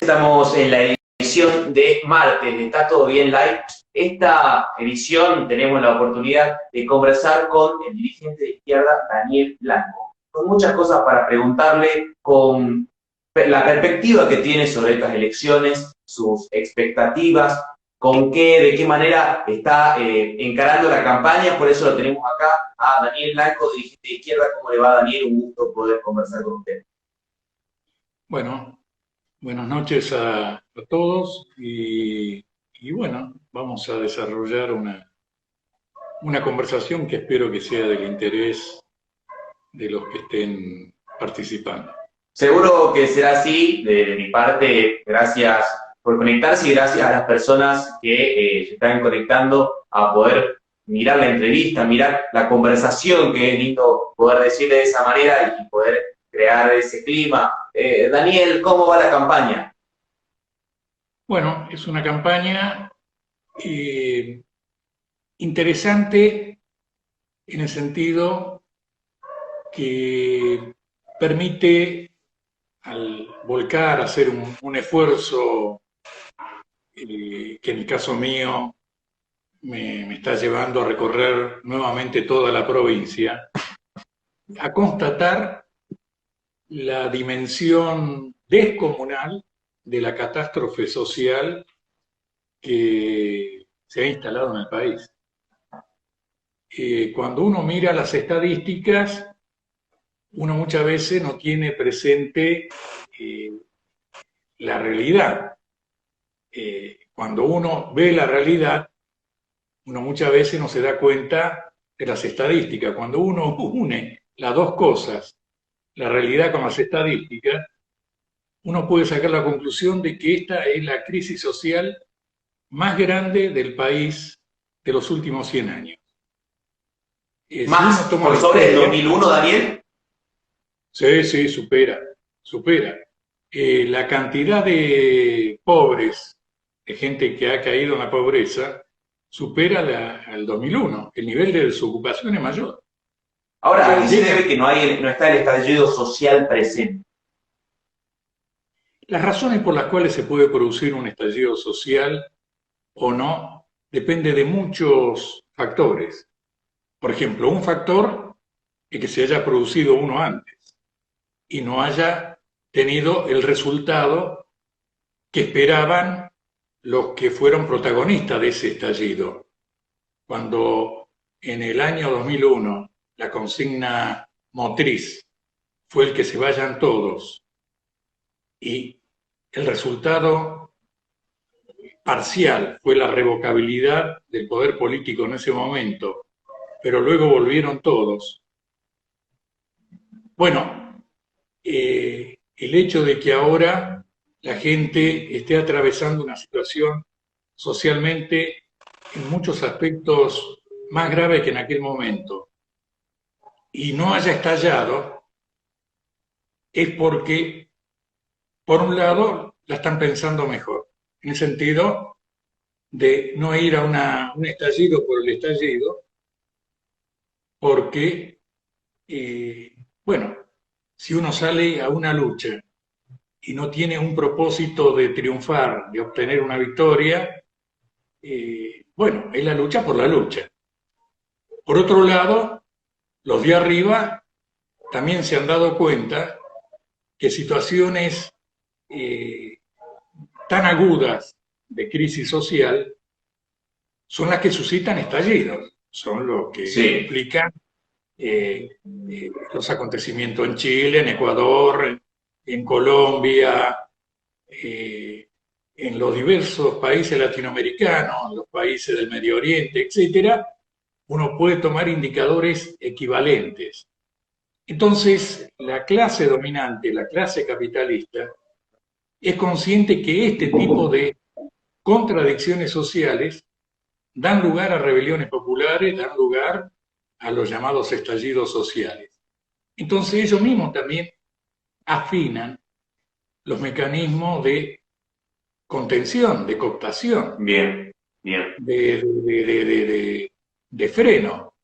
Estamos en la edición de martes de Está Todo Bien Live. Esta edición tenemos la oportunidad de conversar con el dirigente de izquierda, Daniel Blanco, con muchas cosas para preguntarle, con la perspectiva que tiene sobre estas elecciones, sus expectativas, de qué manera está encarando la campaña. Por eso lo tenemos acá a Daniel Blanco, dirigente de izquierda. ¿Cómo le va, Daniel? Un gusto poder conversar con usted. Bueno, buenas noches a todos y bueno, vamos a desarrollar una conversación que espero que sea del interés de los que estén participando. Seguro que será así. De mi parte, gracias por conectarse y gracias a las personas que se están conectando a poder mirar la entrevista, mirar la conversación, que es lindo poder decirle de esa manera y poder crear ese clima. Daniel, ¿cómo va la campaña? Bueno, es una campaña interesante en el sentido que permite al volcar, hacer un esfuerzo que en el caso mío me está llevando a recorrer nuevamente toda la provincia, a constatar la dimensión descomunal de la catástrofe social que se ha instalado en el país. Cuando uno mira las estadísticas, uno muchas veces no tiene presente la realidad. Cuando uno ve la realidad, uno muchas veces no se da cuenta de las estadísticas. Cuando uno une las dos cosas, la realidad con las estadísticas, uno puede sacar la conclusión de que esta es la crisis social más grande del país de los últimos 100 años. ¿Más por sobre el 2001, Daniel? Sí, supera. La cantidad de pobres, de gente que ha caído en la pobreza, supera al 2001. El nivel de desocupación es mayor. Ahora, ¿a qué se debe que no está el estallido social presente? Las razones por las cuales se puede producir un estallido social o no depende de muchos factores. Por ejemplo, un factor es que se haya producido uno antes y no haya tenido el resultado que esperaban los que fueron protagonistas de ese estallido. Cuando en el año 2001 la consigna motriz fue el que se vayan todos y el resultado parcial fue la revocabilidad del poder político en ese momento, pero luego volvieron todos. Bueno, el hecho de que ahora la gente esté atravesando una situación socialmente en muchos aspectos más grave que en aquel momento y no haya estallado es porque, por un lado, la están pensando mejor, en el sentido de no ir a un estallido por el estallido, porque, bueno, si uno sale a una lucha y no tiene un propósito de triunfar, de obtener una victoria, bueno, es la lucha por la lucha. Por otro lado, los de arriba también se han dado cuenta que situaciones tan agudas de crisis social son las que suscitan estallidos, son los que implican los acontecimientos en Chile, en Ecuador, en Colombia, en los diversos países latinoamericanos, en los países del Medio Oriente, etcétera, uno puede tomar indicadores equivalentes. Entonces, la clase dominante, la clase capitalista, es consciente que este tipo de contradicciones sociales dan lugar a rebeliones populares, dan lugar a los llamados estallidos sociales. Entonces ellos mismos también afinan los mecanismos de contención, de cooptación, bien. de freno.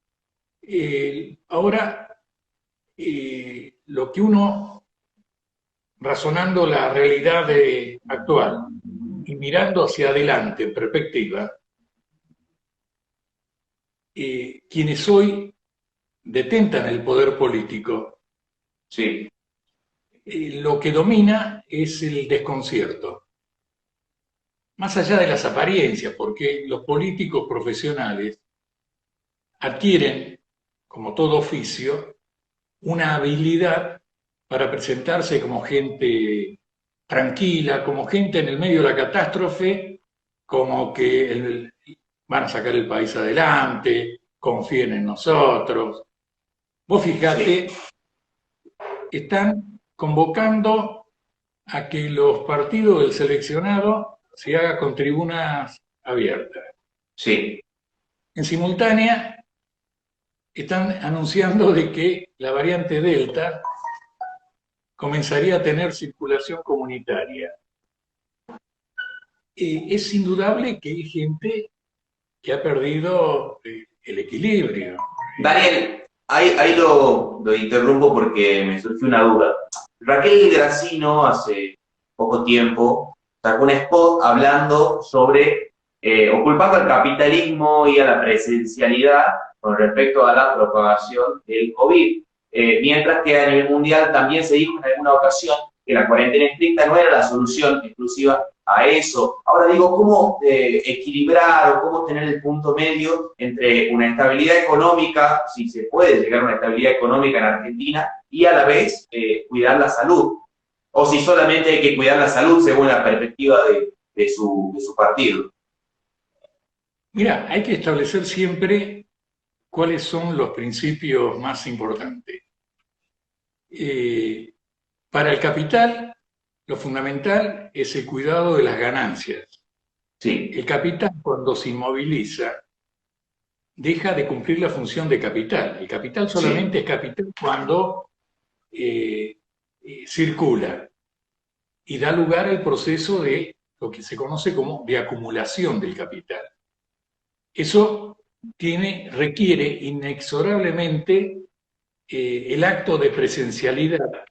Ahora, lo que uno razonando la realidad actual y mirando hacia adelante en perspectiva, quienes hoy detentan el poder político, Sí, lo que domina es el desconcierto. Más allá de las apariencias, porque los políticos profesionales adquieren, como todo oficio, una habilidad para presentarse como gente tranquila, como gente en el medio de la catástrofe, como que van a sacar el país adelante, confíen en nosotros. Vos sí, fijate, están convocando a que los partidos del seleccionado se hagan con tribunas abiertas. sí. En simultánea, están anunciando de que la variante Delta comenzaría a tener circulación comunitaria. Es indudable que hay gente que ha perdido el equilibrio. Daniel, ahí lo interrumpo porque me surgió una duda. Raquel Gracino hace poco tiempo sacó un spot hablando sobre, o culpando al capitalismo y a la presencialidad con respecto a la propagación del COVID. Mientras que a nivel mundial también se dijo en alguna ocasión que la cuarentena estricta no era la solución exclusiva a eso. Ahora digo, ¿cómo equilibrar o cómo tener el punto medio entre una estabilidad económica, si se puede llegar a una estabilidad económica en Argentina, y a la vez cuidar la salud? O si solamente hay que cuidar la salud según la perspectiva de su partido. Mira, hay que establecer siempre cuáles son los principios más importantes. Eh, para el capital, lo fundamental es el cuidado de las ganancias. Sí, El capital, cuando se inmoviliza, deja de cumplir la función de capital. El capital sí, solamente es capital cuando circula y da lugar al proceso de lo que se conoce como de acumulación del capital. Eso requiere inexorablemente el acto de presencialidad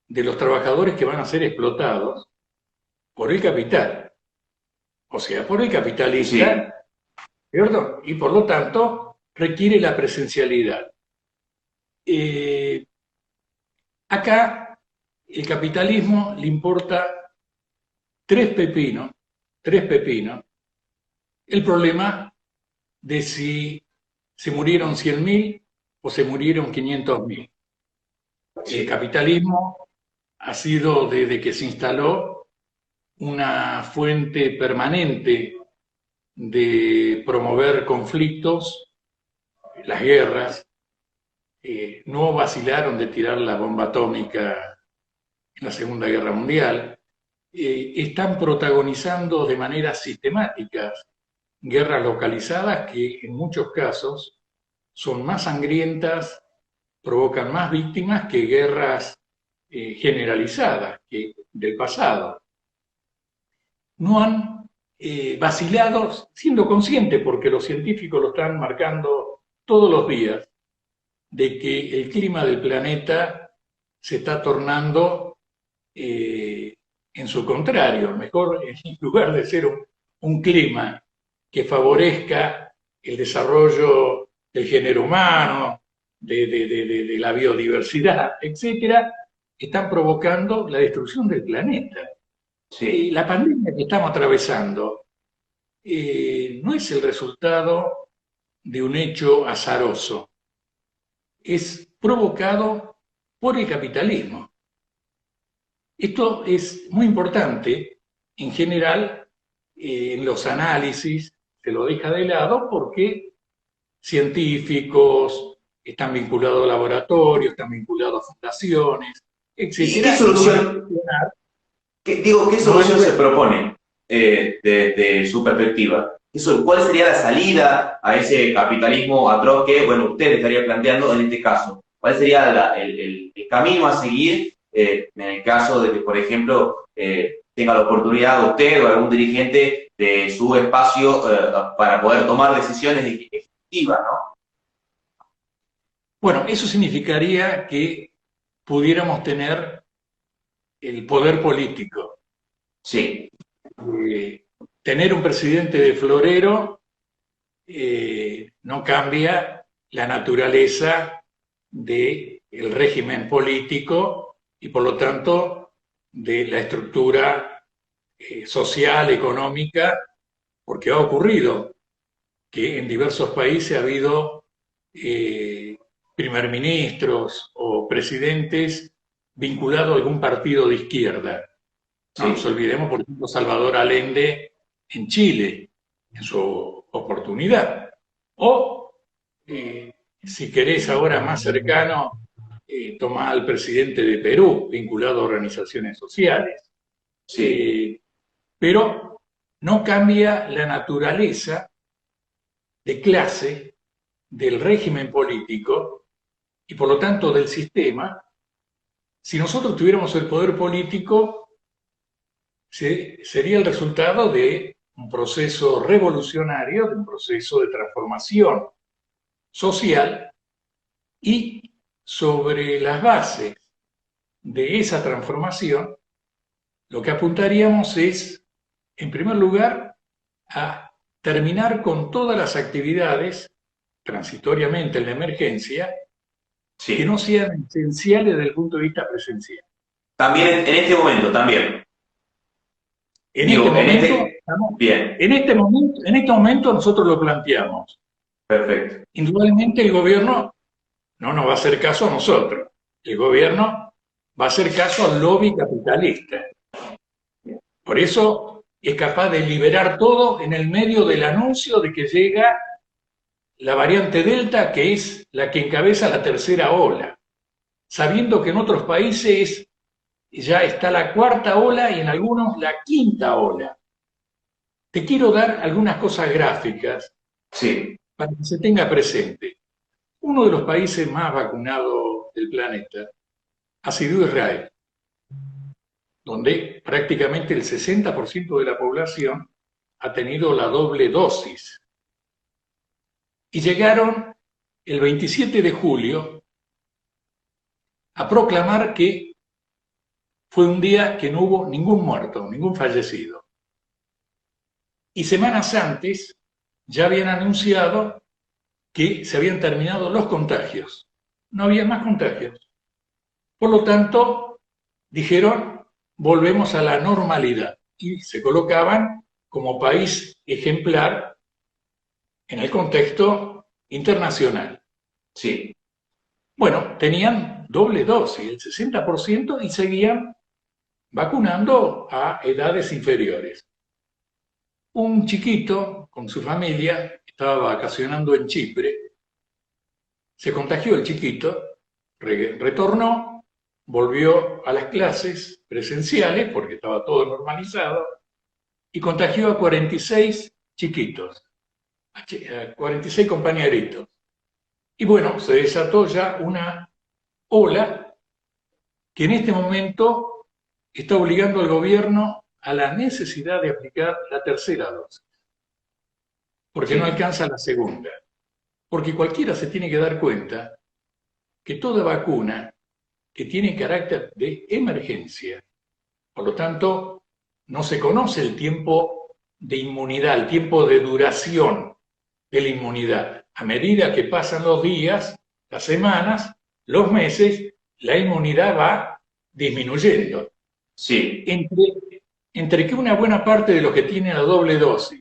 de los trabajadores que van a ser explotados por el capital, o sea, por el sí, capitalista, ¿cierto? Y por lo tanto requiere la presencialidad. Eh, Acá el capitalismo le importa tres pepinos, el problema de si se murieron 100.000 o se murieron 500.000. El sí, capitalismo ha sido, desde que se instaló, una fuente permanente de promover conflictos, las guerras. No vacilaron de tirar la bomba atómica en la Segunda Guerra Mundial. Están protagonizando de manera sistemática guerras localizadas que en muchos casos son más sangrientas, provocan más víctimas que guerras generalizadas del pasado. No han vacilado, siendo conscientes, porque los científicos lo están marcando todos los días, de que el clima del planeta se está tornando en su contrario. Mejor, en lugar de ser un clima que favorezca el desarrollo del género humano, de la biodiversidad, etcétera, están provocando la destrucción del planeta. sí. La pandemia que estamos atravesando no es el resultado de un hecho azaroso, es provocado por el capitalismo. Esto es muy importante en general en los análisis, se lo deja de lado porque científicos están vinculados a laboratorios, están vinculados a fundaciones, ¿Y qué etcétera, y no van a solución, cuestionar, qué no van solución se a, propone de su perspectiva? ¿Cuál sería la salida a ese capitalismo atroz que, bueno, usted estaría planteando en este caso? ¿Cuál sería el camino a seguir en el caso de que, por ejemplo, tenga la oportunidad usted o algún dirigente de su espacio para poder tomar decisiones efectivas, ¿no? bueno, eso significaría que pudiéramos tener el poder político. Sí, Tener un presidente de florero no cambia la naturaleza del régimen político y por lo tanto de la estructura social, económica, porque ha ocurrido que en diversos países ha habido primer ministros o presidentes vinculados a algún partido de izquierda. No nos olvidemos, por ejemplo, Salvador Allende en Chile, en su oportunidad. O, si querés ahora más cercano, tomá al presidente de Perú, vinculado a organizaciones sociales. Pero no cambia la naturaleza de clase del régimen político y por lo tanto del sistema. Si nosotros tuviéramos el poder político, sería el resultado de un proceso revolucionario, de un proceso de transformación social, y sobre las bases de esa transformación, lo que apuntaríamos es, en primer lugar, a terminar con todas las actividades, transitoriamente en la emergencia, que no sean esenciales desde el punto de vista presencial. También en este momento, también. En este momento nosotros lo planteamos. Perfecto. Indudablemente el gobierno no nos va a hacer caso a nosotros. El gobierno va a hacer caso al lobby capitalista. Por eso es capaz de liberar todo en el medio del anuncio de que llega la variante Delta, que es la que encabeza la tercera ola, sabiendo que en otros países ya está la cuarta ola y en algunos la quinta ola. Te quiero dar algunas cosas gráficas para que se tenga presente. Uno de los países más vacunados del planeta ha sido Israel, donde prácticamente el 60% de la población ha tenido la doble dosis. Y llegaron el 27 de julio a proclamar que fue un día que no hubo ningún muerto, ningún fallecido. Y semanas antes ya habían anunciado que se habían terminado los contagios. No había más contagios. Por lo tanto, dijeron, volvemos a la normalidad. Y se colocaban como país ejemplar en el contexto internacional. Sí. Bueno, tenían doble dosis, el 60%, y seguían vacunando a edades inferiores. Un chiquito con su familia estaba vacacionando en Chipre, se contagió el chiquito, retornó, volvió a las clases presenciales porque estaba todo normalizado y contagió a 46 chiquitos, a 46 compañeritos. Y bueno, se desató ya una ola que en este momento está obligando al gobierno a la necesidad de aplicar la tercera dosis, porque no alcanza la segunda. Porque cualquiera se tiene que dar cuenta que toda vacuna que tiene carácter de emergencia, por lo tanto, no se conoce el tiempo de inmunidad, el tiempo de duración de la inmunidad. A medida que pasan los días, las semanas, los meses, la inmunidad va disminuyendo. Sí. Entre que una buena parte de los que tienen la doble dosis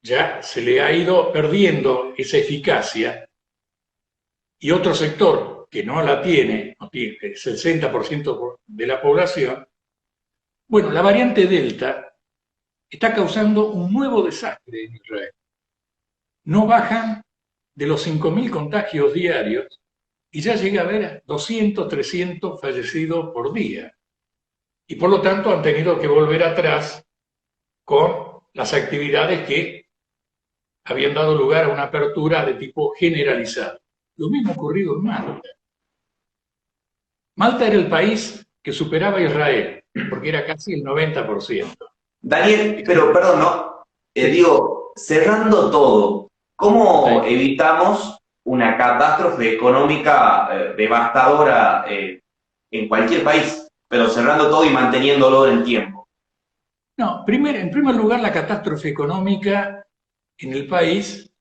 ya se le ha ido perdiendo esa eficacia y otro sector que no la tiene, es el 60% de la población, bueno, la variante Delta está causando un nuevo desastre en Israel. No bajan de los 5.000 contagios diarios y ya llega a haber 200, 300 fallecidos por día. Y por lo tanto han tenido que volver atrás con las actividades que habían dado lugar a una apertura de tipo generalizado. Lo mismo ha ocurrido en Malta. Malta era el país que superaba a Israel, porque era casi el 90%. Daniel, pero perdón, ¿no? Digo, cerrando todo, ¿cómo evitamos una catástrofe económica devastadora en cualquier país, pero cerrando todo y manteniéndolo en el tiempo. No, en primer lugar, la catástrofe económica en el país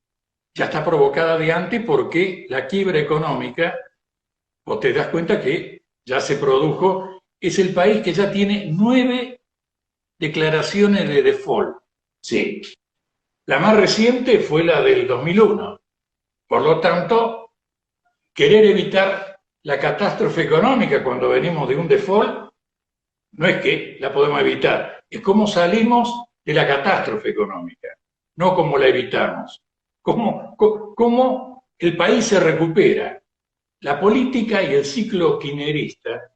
ya está provocada de antes porque la quiebra económica, vos te das cuenta que ya se produjo, es el país que ya tiene 9 declaraciones de default. Sí, La más reciente fue la del 2001. Por lo tanto, querer evitar la catástrofe económica cuando venimos de un default no es que la podemos evitar, es cómo salimos de la catástrofe económica, no cómo la evitamos, cómo el país se recupera. La política y el ciclo kirchnerista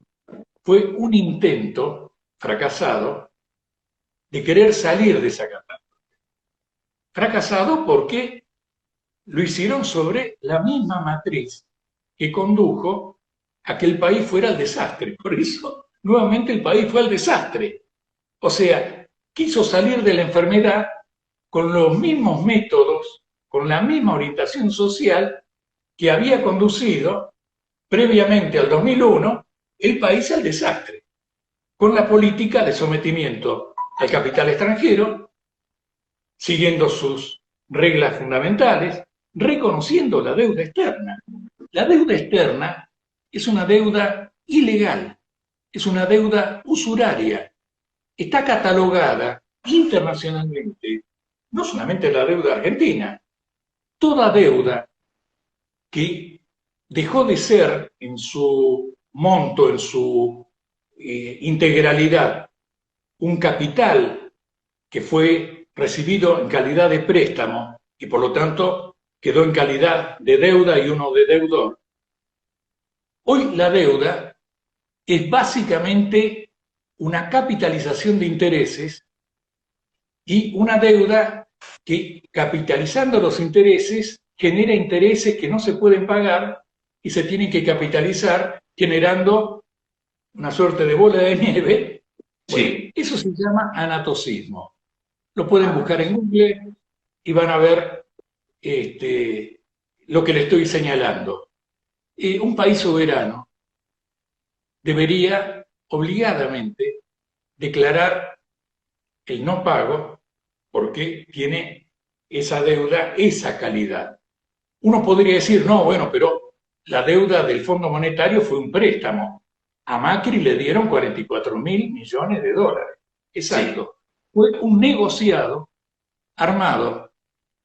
fue un intento fracasado de querer salir de esa catástrofe. Fracasado porque lo hicieron sobre la misma matriz que condujo a que el país fuera al desastre. Por eso, nuevamente el país fue al desastre. O sea, quiso salir de la enfermedad con los mismos métodos, con la misma orientación social que había conducido previamente al 2001 el país al desastre, con la política de sometimiento al capital extranjero, siguiendo sus reglas fundamentales, reconociendo la deuda externa. La deuda externa es una deuda ilegal, es una deuda usuraria. Está catalogada internacionalmente, no solamente la deuda argentina, toda deuda que dejó de ser en su monto, en su integralidad, un capital que fue recibido en calidad de préstamo y por lo tanto quedó en calidad de deuda y uno de deudor. Hoy la deuda es básicamente una capitalización de intereses y una deuda que, capitalizando los intereses, genera intereses que no se pueden pagar y se tienen que capitalizar generando una suerte de bola de nieve. Bueno, sí. eso se llama anatocismo. Lo pueden buscar en Google y van a ver lo que le estoy señalando. Un país soberano debería obligadamente declarar el no pago porque tiene esa deuda, esa calidad. Uno podría decir, no, bueno, pero la deuda del Fondo Monetario fue un préstamo. A Macri le dieron 44.000 millones de dólares. Exacto. Sí. Fue un negociado armado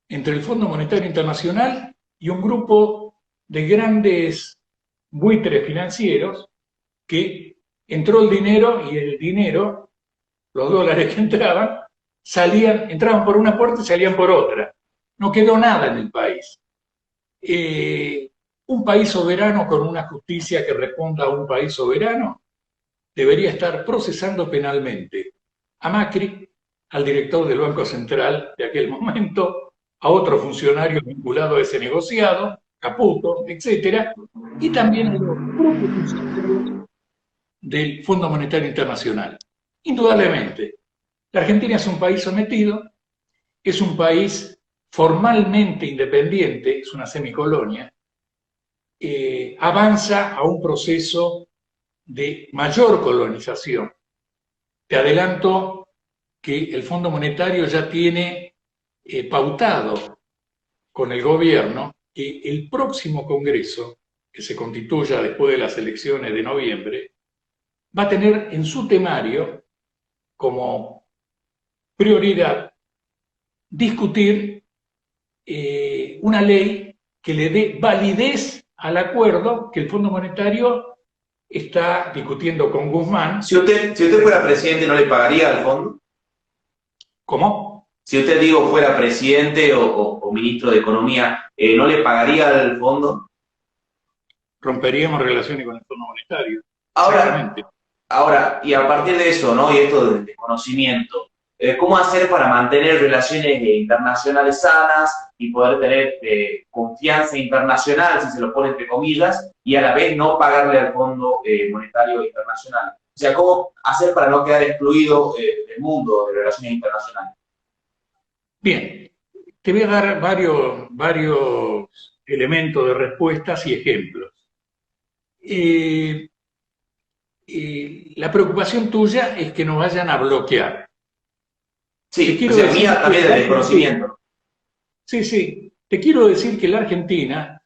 entre el Fondo Monetario Internacional y un grupo de grandes buitres financieros que entró el dinero y el dinero, los dólares que entraban, entraban por una puerta y salían por otra. No quedó nada en el país. Un país soberano con una justicia que responda a un país soberano debería estar procesando penalmente a Macri, al director del Banco Central de aquel momento, a otro funcionario vinculado a ese negociado, Caputo, etc., y también a los propios funcionarios del Fondo Monetario Internacional. Indudablemente, la Argentina es un país sometido, es un país formalmente independiente, es una semicolonia, avanza a un proceso de mayor colonización. Te adelanto que el Fondo Monetario ya tiene pautado con el gobierno que el próximo Congreso, que se constituya después de las elecciones de noviembre, va a tener en su temario como prioridad discutir una ley que le dé validez al acuerdo que el Fondo Monetario está discutiendo con Guzmán. Si usted fuera presidente, ¿no le pagaría al fondo? ¿Cómo? Si usted, digo, fuera presidente o ministro de Economía, ¿no le pagaría al fondo? Romperíamos relaciones con el Fondo Monetario. Ahora, y a partir de eso, ¿no? Y esto de conocimiento, ¿cómo hacer para mantener relaciones internacionales sanas y poder tener confianza internacional, si se lo pone entre comillas, y a la vez no pagarle al Fondo Monetario Internacional? O sea, ¿cómo hacer para no quedar excluido del mundo de relaciones internacionales? Bien, te voy a dar varios elementos de respuestas y ejemplos. la preocupación tuya es que nos vayan a bloquear. Sí, o sea, mía también del desconocimiento. Sí, sí. Te quiero decir que la Argentina,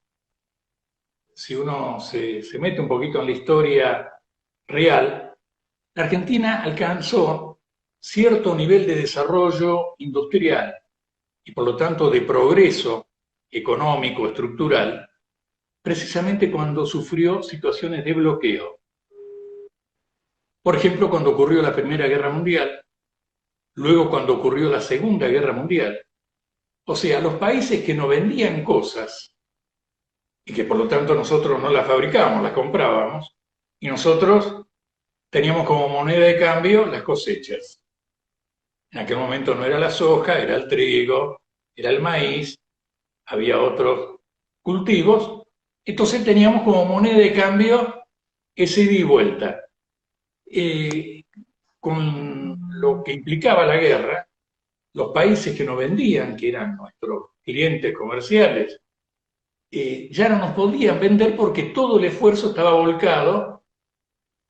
si uno se mete un poquito en la historia real, la Argentina alcanzó cierto nivel de desarrollo industrial y por lo tanto de progreso económico, estructural, precisamente cuando sufrió situaciones de bloqueo. Por ejemplo, cuando ocurrió la Primera Guerra Mundial, luego cuando ocurrió la Segunda Guerra Mundial. O sea, los países que nos vendían cosas y que por lo tanto nosotros no las fabricábamos, las comprábamos, y nosotros teníamos como moneda de cambio las cosechas. En aquel momento no era la soja, era el trigo, era el maíz, había otros cultivos, entonces teníamos como moneda de cambio ese ida y vuelta. Con lo que implicaba la guerra, los países que nos vendían, que eran nuestros clientes comerciales, ya no nos podían vender porque todo el esfuerzo estaba volcado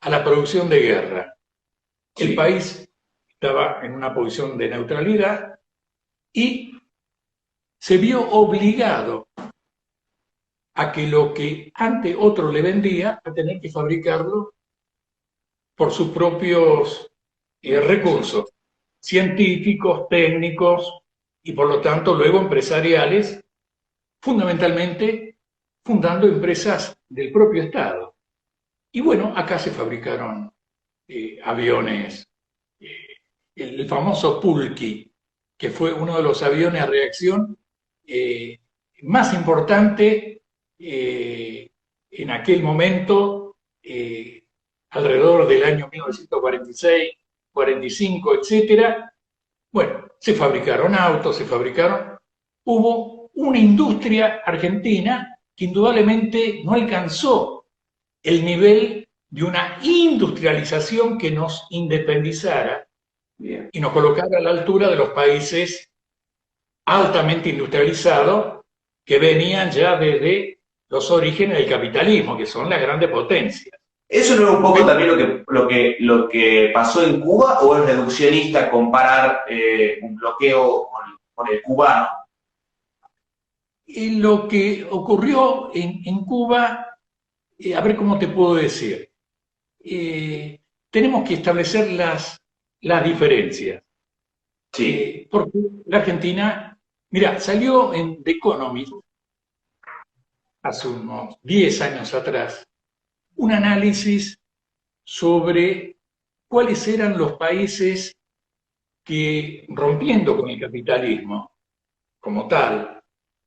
a la producción de guerra. Sí. El país estaba en una posición de neutralidad y se vio obligado a que lo que antes otro le vendía, a tener que fabricarlo por sus propios recursos científicos, técnicos y por lo tanto luego empresariales, fundamentalmente fundando empresas del propio Estado. Y bueno, acá se fabricaron aviones, el famoso Pulqui, que fue uno de los aviones a reacción más importante en aquel momento, alrededor del año 1946, 45, etcétera. Bueno, se fabricaron autos, hubo una industria argentina que indudablemente no alcanzó el nivel de una industrialización que nos independizara y nos colocara a la altura de los países altamente industrializados que venían ya desde los orígenes del capitalismo, que son las grandes potencias. ¿Eso no es un poco también lo que pasó en Cuba o es reduccionista comparar un bloqueo con el cubano? Lo que ocurrió en Cuba, a ver cómo te puedo decir, tenemos que establecer las diferencias. Sí. Porque la Argentina, mira, salió en The Economist hace unos 10 años atrás un análisis sobre cuáles eran los países que, rompiendo con el capitalismo como tal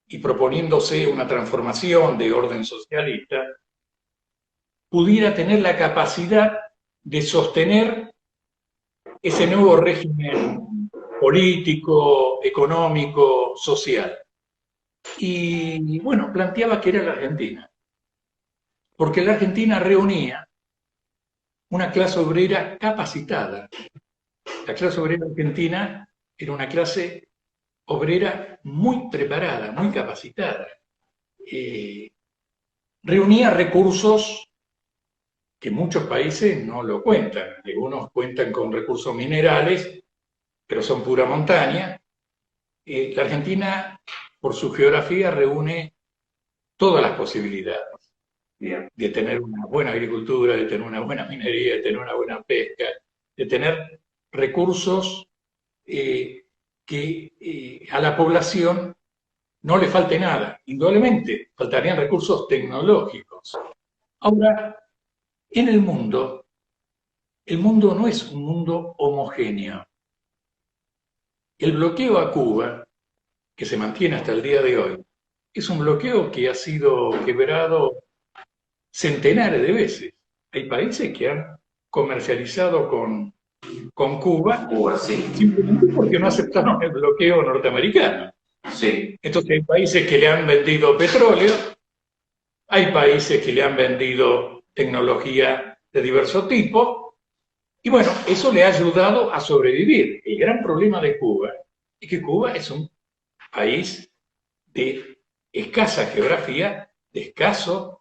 y proponiéndose una transformación de orden socialista, pudiera tener la capacidad de sostener ese nuevo régimen político, económico, social. Y bueno, planteaba que era la Argentina, porque la Argentina reunía una clase obrera capacitada. La clase obrera argentina era una clase obrera muy preparada, muy capacitada. Reunía recursos que muchos países no lo cuentan. Algunos cuentan con recursos minerales, pero son pura montaña. La Argentina, por su geografía, reúne todas las posibilidades de tener una buena agricultura, de tener una buena minería, de tener una buena pesca, de tener recursos que a la población no le falte nada. Indudablemente, faltarían recursos tecnológicos. Ahora, en el mundo no es un mundo homogéneo. El bloqueo a Cuba, que se mantiene hasta el día de hoy, es un bloqueo que ha sido quebrado centenares de veces. Hay países que han comercializado con Cuba, sí, simplemente porque no aceptaron el bloqueo norteamericano. Sí. Entonces hay países que le han vendido petróleo, hay países que le han vendido tecnología de diverso tipo, y bueno, eso le ha ayudado a sobrevivir. El gran problema de Cuba es que Cuba es un país de escasa geografía, de escasos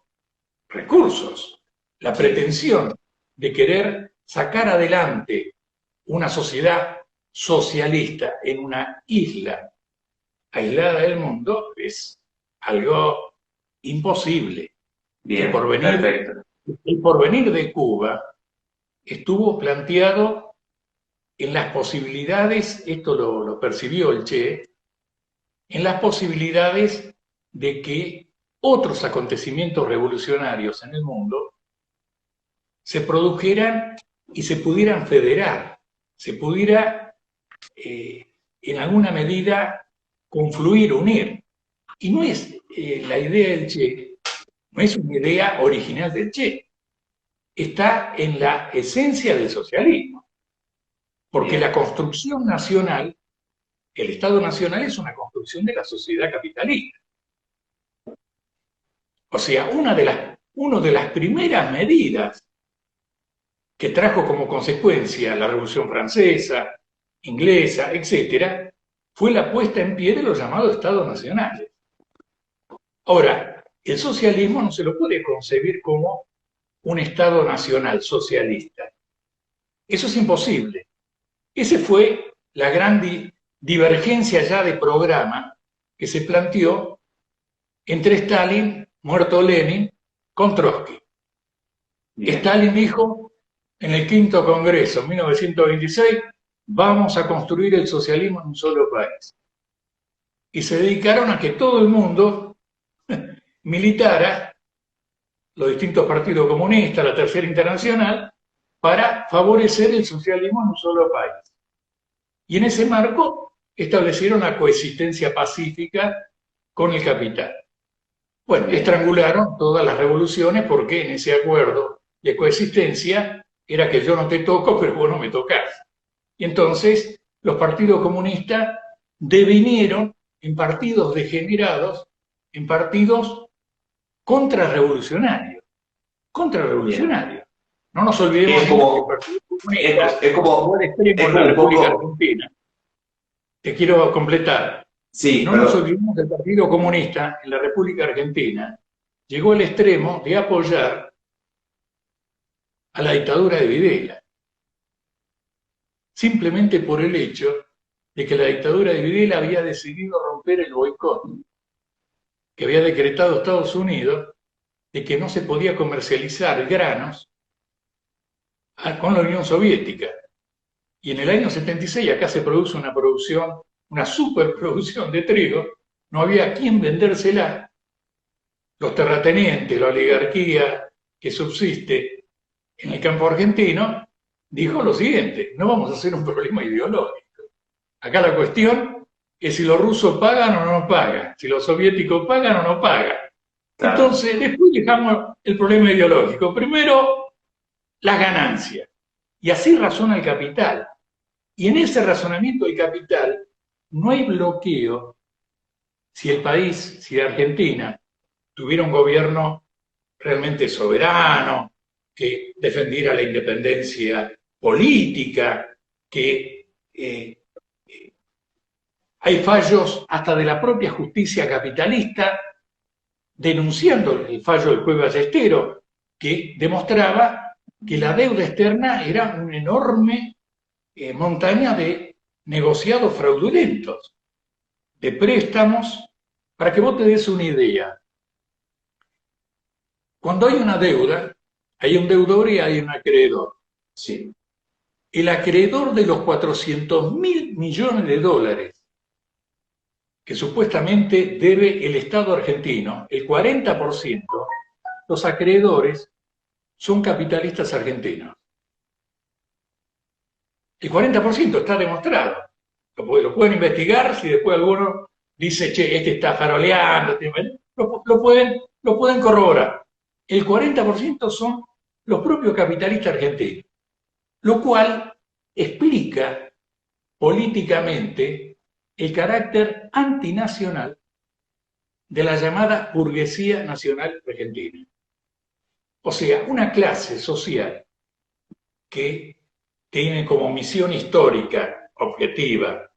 recursos. La pretensión de querer sacar adelante una sociedad socialista en una isla aislada del mundo es algo imposible. Bien, perfecto. El porvenir de Cuba estuvo planteado en las posibilidades, esto lo percibió el Che, en las posibilidades de que otros acontecimientos revolucionarios en el mundo se produjeran y se pudieran federar, se pudiera en alguna medida confluir, unir. Y no es la idea del Che, no es una idea original del Che, está en la esencia del socialismo, porque la construcción nacional, el Estado Nacional es una construcción de la sociedad capitalista. O sea, una de las primeras medidas que trajo como consecuencia la Revolución Francesa, Inglesa, etcétera, fue la puesta en pie de los llamados Estados Nacionales. Ahora, el socialismo no se lo puede concebir como un Estado nacional socialista. Eso es imposible. Esa fue la gran divergencia ya de programa que se planteó entre Stalin, muerto Lenin, con Trotsky. Bien. Stalin dijo en el quinto Congreso, en 1926, vamos a construir el socialismo en un solo país. Y se dedicaron a que todo el mundo militara, los distintos partidos comunistas, la Tercera Internacional, para favorecer el socialismo en un solo país. Y en ese marco establecieron la coexistencia pacífica con el capital. Bueno, estrangularon todas las revoluciones porque en ese acuerdo de coexistencia era que yo no te toco, pero vos no me tocás. Y entonces los partidos comunistas devinieron en partidos degenerados, en partidos contrarrevolucionarios. Contrarrevolucionarios. No nos olvidemos que el Partido Comunista es como el extremo en la República Argentina. Te quiero completar. Sí, no nos olvidemos que el Partido Comunista en la República Argentina llegó al extremo de apoyar a la dictadura de Videla. Simplemente por el hecho de que la dictadura de Videla había decidido romper el boicot que había decretado Estados Unidos de que no se podía comercializar granos con la Unión Soviética. Y en el año 76 acá se produce una superproducción de trigo, no había a quién vendérsela. Los terratenientes, la oligarquía que subsiste en el campo argentino, dijo lo siguiente: no vamos a hacer un problema ideológico. Acá la cuestión es si los rusos pagan o no pagan, si los soviéticos pagan o no pagan. Claro. Entonces, después dejamos el problema ideológico. Primero, las ganancias. Y así razona el capital. Y en ese razonamiento del capital no hay bloqueo si el país, si Argentina, tuviera un gobierno realmente soberano, que defendiera la independencia política, que hay fallos hasta de la propia justicia capitalista denunciando el fallo del juez Ballesteros, que demostraba que la deuda externa era una enorme montaña de negociados fraudulentos, de préstamos. Para que vos te des una idea, cuando hay una deuda, hay un deudor y hay un acreedor. Sí. El acreedor de los 400.000 millones de dólares que supuestamente debe el Estado argentino, el 40%, los acreedores son capitalistas argentinos. El 40% está demostrado. Lo pueden investigar si después alguno dice, che, este está faroleando, lo pueden corroborar. El 40% son los propios capitalistas argentinos, lo cual explica políticamente el carácter antinacional de la llamada burguesía nacional argentina. O sea, una clase social que tiene como misión histórica, objetiva,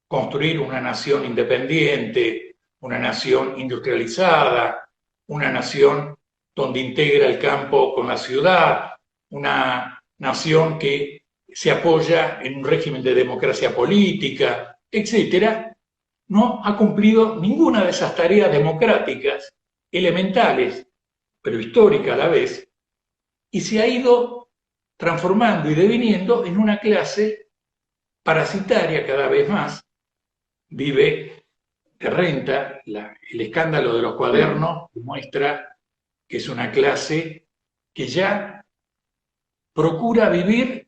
construir una nación independiente, una nación industrializada, una nación donde integra el campo con la ciudad, una nación que se apoya en un régimen de democracia política, etcétera, no ha cumplido ninguna de esas tareas democráticas elementales, pero históricas a la vez, y se ha ido transformando y deviniendo en una clase parasitaria cada vez más, vive de renta, el escándalo de los cuadernos muestra que es una clase que ya procura vivir,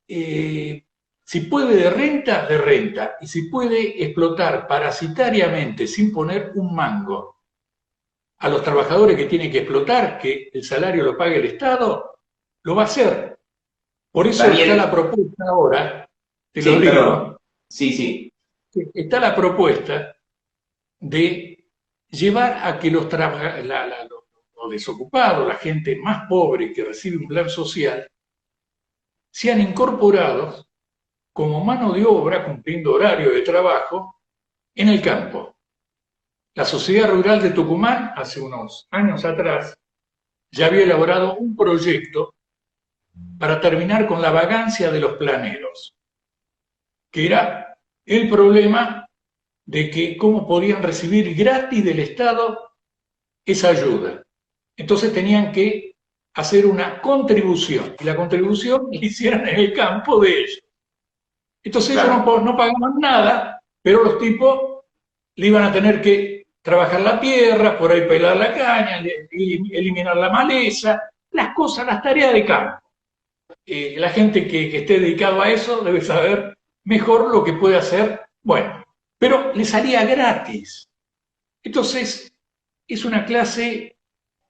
si puede de renta, y si puede explotar parasitariamente sin poner un mango a los trabajadores que tiene que explotar, que el salario lo pague el Estado, lo va a hacer. Por eso Daniel, está la propuesta ahora, te sí, lo perdón. digo, Sí, sí. está la propuesta de llevar a que los desocupados, la gente más pobre que recibe un plan social, sean incorporados como mano de obra, cumpliendo horario de trabajo, en el campo. La Sociedad Rural de Tucumán, hace unos años atrás, ya había elaborado un proyecto para terminar con la vagancia de los planeros, que era el problema de que cómo podían recibir gratis del Estado esa ayuda. Entonces tenían que hacer una contribución, y la contribución la hicieran en el campo de ellos. Entonces ellos no pagaban nada, pero los tipos le iban a tener que trabajar la tierra, por ahí pelar la caña, eliminar la maleza, las cosas, las tareas de campo. La gente que esté dedicado a eso debe saber mejor lo que puede hacer, bueno, pero le salía gratis. Entonces, es una clase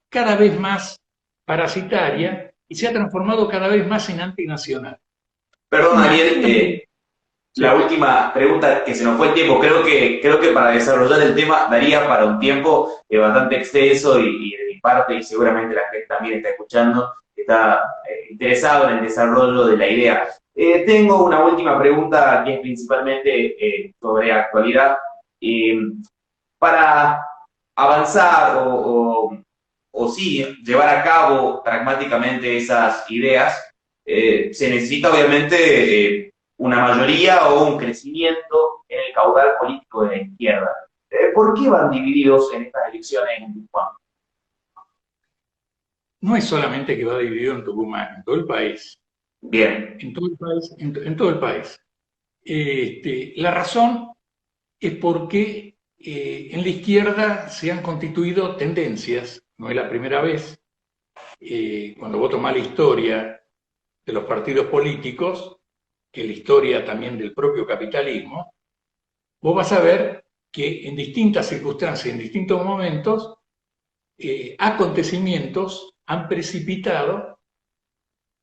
cada vez más parasitaria y se ha transformado cada vez más en antinacional. Perdón, Daniel, Sí. la última pregunta, que se nos fue el tiempo. Creo que para desarrollar el tema daría para un tiempo bastante extenso y de mi parte, y seguramente la gente también está escuchando, está interesado en el desarrollo de la idea. Tengo una última pregunta que es principalmente sobre actualidad. Para avanzar o sí llevar a cabo pragmáticamente esas ideas, se necesita obviamente una mayoría o un crecimiento en el caudal político de la izquierda. ¿Por qué van divididos en estas elecciones en Tucumán? No es solamente que va dividido en Tucumán, en todo el país. Bien. En todo el país. En todo el país. La razón es porque en la izquierda se han constituido tendencias, no es la primera vez. Cuando vos tomás la historia de los partidos políticos, que es la historia también del propio capitalismo, vos vas a ver que en distintas circunstancias, en distintos momentos, acontecimientos han precipitado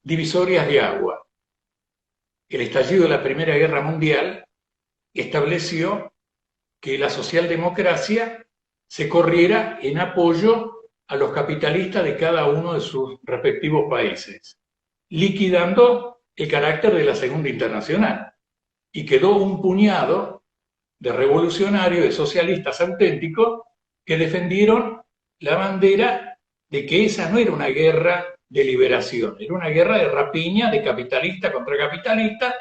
divisorias de agua. El estallido de la Primera Guerra Mundial estableció que la socialdemocracia se corriera en apoyo a los capitalistas de cada uno de sus respectivos países, liquidando el carácter de la Segunda Internacional. Y quedó un puñado de revolucionarios, de socialistas auténticos, que defendieron la bandera de que esa no era una guerra de liberación, era una guerra de rapiña de capitalista contra capitalista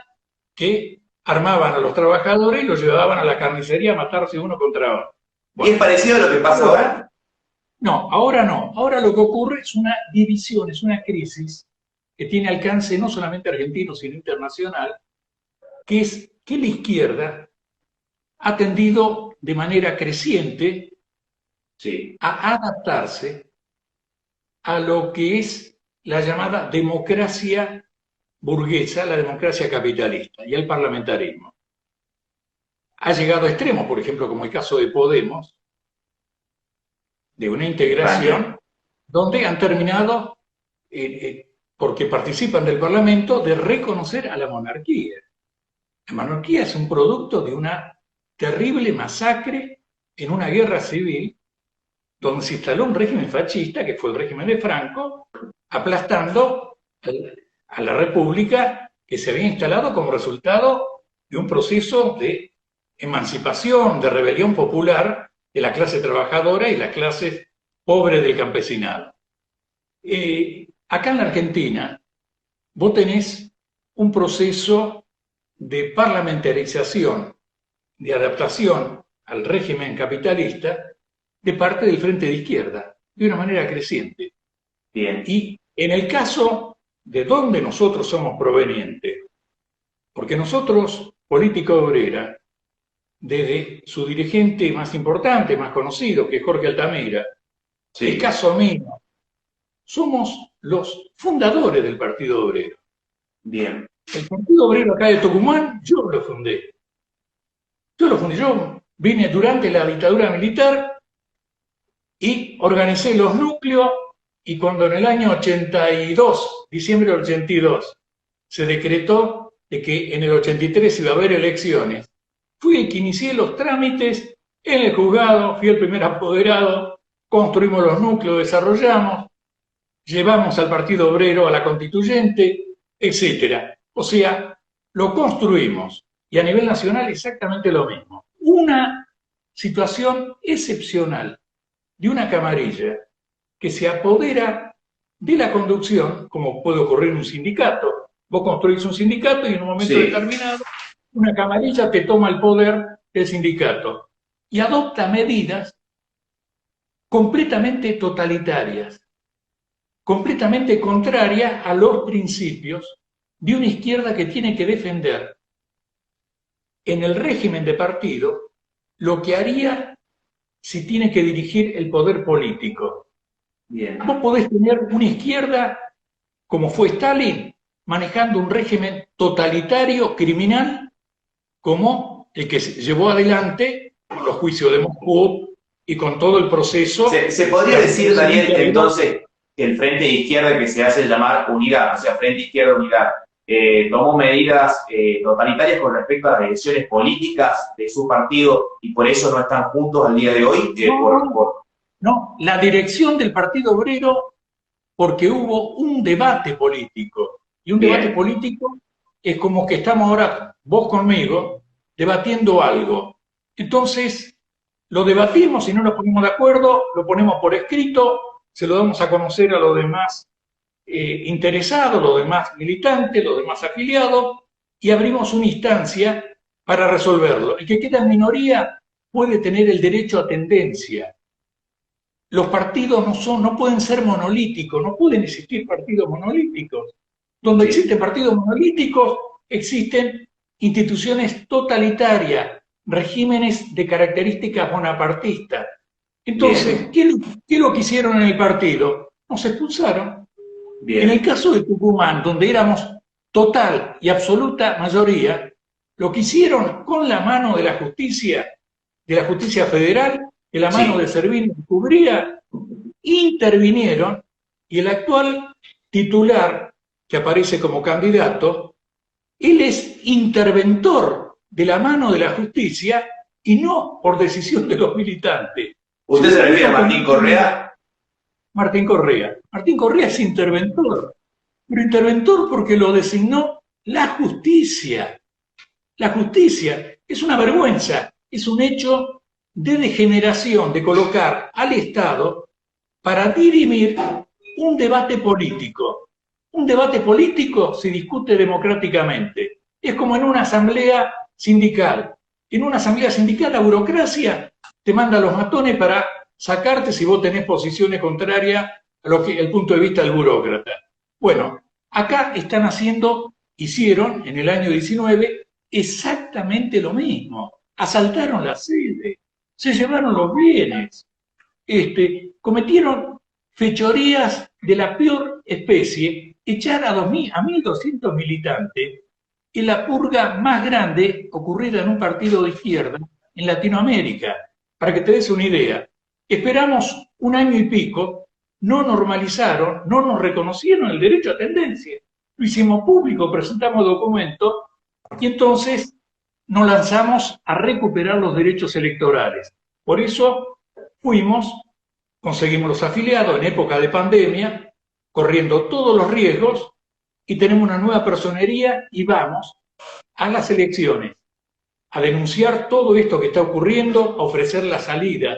que armaban a los trabajadores y los llevaban a la carnicería a matarse uno contra otro. Bueno, ¿y es parecido a lo que pasa ahora? No, ahora no. Ahora lo que ocurre es una división, es una crisis que tiene alcance no solamente argentino, sino internacional, que es que la izquierda ha tendido de manera creciente a adaptarse a lo que es la llamada democracia burguesa, la democracia capitalista y el parlamentarismo. Ha llegado a extremos, por ejemplo, como el caso de Podemos, de una integración donde han terminado, porque participan del Parlamento, de reconocer a la monarquía. La monarquía es un producto de una terrible masacre en una guerra civil donde se instaló un régimen fascista, que fue el régimen de Franco, aplastando a la república que se había instalado como resultado de un proceso de emancipación, de rebelión popular de la clase trabajadora y las clases pobres del campesinado. Acá en la Argentina, vos tenés un proceso de parlamentarización, de adaptación al régimen capitalista de parte del Frente de Izquierda, de una manera creciente. Bien. Y en el caso de donde nosotros somos provenientes, porque nosotros, política obrera, desde su dirigente más importante, más conocido, que es Jorge Altamira, Sí. el caso mío, somos los fundadores del Partido Obrero. Bien. El Partido Obrero acá de Tucumán, yo lo fundé. Yo vine durante la dictadura militar y organicé los núcleos, y cuando en el año 82, diciembre del 82, se decretó de que en el 83 iba a haber elecciones, fui el que inicié los trámites en el juzgado, fui el primer apoderado, construimos los núcleos, desarrollamos, llevamos al Partido Obrero a la Constituyente, etc. O sea, lo construimos. Y a nivel nacional exactamente lo mismo. Una situación excepcional de una camarilla que se apodera de la conducción, como puede ocurrir en un sindicato. Vos construís un sindicato y en un momento determinado una camarilla te toma el poder del sindicato y adopta medidas completamente totalitarias, completamente contrarias a los principios de una izquierda que tiene que defender en el régimen de partido lo que haría si tiene que dirigir el poder político. Bien. Vos podés tener una izquierda, como fue Stalin, manejando un régimen totalitario, criminal, como el que se llevó adelante con los juicios de Moscú y con todo el proceso. ¿Se podría decir, Daniel, entonces, que el Frente de Izquierda, que se hace llamar Unidad, o sea, Frente Izquierda Unidad, tomó medidas totalitarias con respecto a las decisiones políticas de su partido y por eso no están juntos al día de hoy? No, la dirección del Partido Obrero, porque hubo un debate político. Y un debate político es como que estamos ahora, vos conmigo, debatiendo algo. Entonces, lo debatimos, si no nos ponemos de acuerdo, lo ponemos por escrito, se lo damos a conocer a los demás interesados, los demás militantes, los demás afiliados, y abrimos una instancia para resolverlo. El que queda en minoría puede tener el derecho a tendencia. Los partidos no pueden ser monolíticos, no pueden existir partidos monolíticos. Donde existen partidos monolíticos, existen instituciones totalitarias, regímenes de características bonapartistas. Entonces, ¿qué es lo que hicieron en el partido? Nos expulsaron. En el caso de Tucumán, donde éramos total y absoluta mayoría, lo que hicieron con la mano de la justicia federal, de la mano de Servini y Cubría, intervinieron, y el actual titular, que aparece como candidato, él es interventor de la mano de la justicia y no por decisión de los militantes. ¿Usted se refiere a Martín Correa? Martín Correa. Martín Correa es interventor, pero interventor porque lo designó la justicia. La justicia es una vergüenza, es un hecho de degeneración, de colocar al Estado para dirimir un debate político. Un debate político se discute democráticamente. Es como en una asamblea sindical. En una asamblea sindical la burocracia te manda a los matones para sacarte si vos tenés posiciones contrarias a lo que el punto de vista del burócrata. Bueno, acá hicieron en el año 19 exactamente lo mismo. Asaltaron la sede, se llevaron los bienes, cometieron fechorías de la peor especie, echar a 1.200 militantes en la purga más grande ocurrida en un partido de izquierda en Latinoamérica. Para que te des una idea, esperamos un año y pico, no normalizaron, no nos reconocieron el derecho a tendencia. Lo hicimos público, presentamos documentos y entonces nos lanzamos a recuperar los derechos electorales. Por eso conseguimos los afiliados en época de pandemia, corriendo todos los riesgos, y tenemos una nueva personería y vamos a las elecciones a denunciar todo esto que está ocurriendo, a ofrecer la salida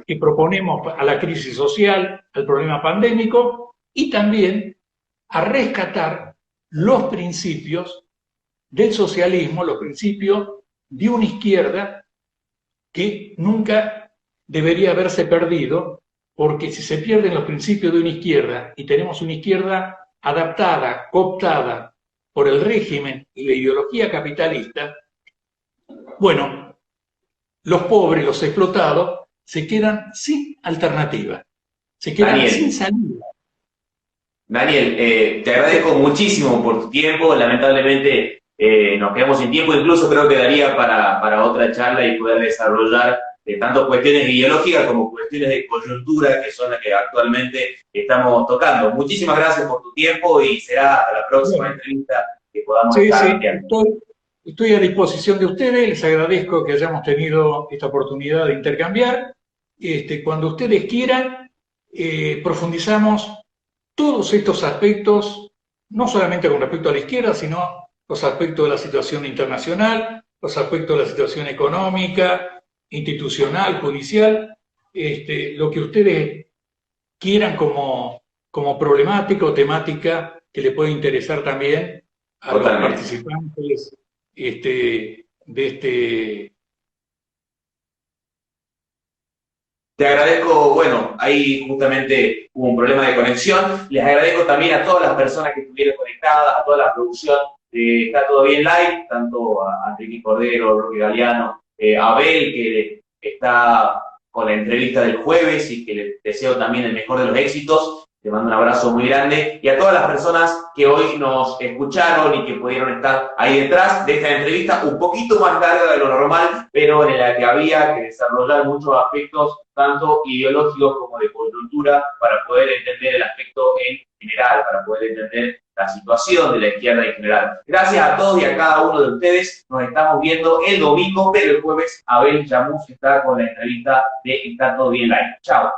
que proponemos a la crisis social, al problema pandémico, y también a rescatar los principios del socialismo, los principios de una izquierda que nunca debería haberse perdido, porque si se pierden los principios de una izquierda y tenemos una izquierda adaptada, cooptada por el régimen y la ideología capitalista, bueno, los pobres, los explotados, se quedan sin alternativa, se quedan sin salida. Daniel, te agradezco muchísimo por tu tiempo. Lamentablemente nos quedamos sin tiempo, incluso creo que daría para otra charla y poder desarrollar tanto cuestiones ideológicas como cuestiones de coyuntura, que son las que actualmente estamos tocando. Muchísimas gracias por tu tiempo y será hasta la próxima entrevista que podamos estar. Estoy a disposición de ustedes, les agradezco que hayamos tenido esta oportunidad de intercambiar. Cuando ustedes quieran, profundizamos todos estos aspectos, no solamente con respecto a la izquierda, sino los aspectos de la situación internacional, los aspectos de la situación económica, institucional, judicial, lo que ustedes quieran como problemática o temática que le puede interesar también a los participantes de este. Te agradezco, bueno, ahí justamente hubo un problema de conexión. Les agradezco también a todas las personas que estuvieron conectadas, a toda la producción de Está Todo Bien Live, tanto a Enrique Cordero, Roque Galeano, a Abel, que está con la entrevista del jueves y que les deseo también el mejor de los éxitos. Te mando un abrazo muy grande. Y a todas las personas que hoy nos escucharon y que pudieron estar ahí detrás de esta entrevista, un poquito más larga de lo normal, pero en la que había que desarrollar muchos aspectos, tanto ideológicos como de coyuntura, para poder entender el aspecto en general, para poder entender la situación de la izquierda en general. Gracias a todos y a cada uno de ustedes. Nos estamos viendo el domingo, pero el jueves Abel Yamus está con la entrevista de Está Todo Bien Live. Chao.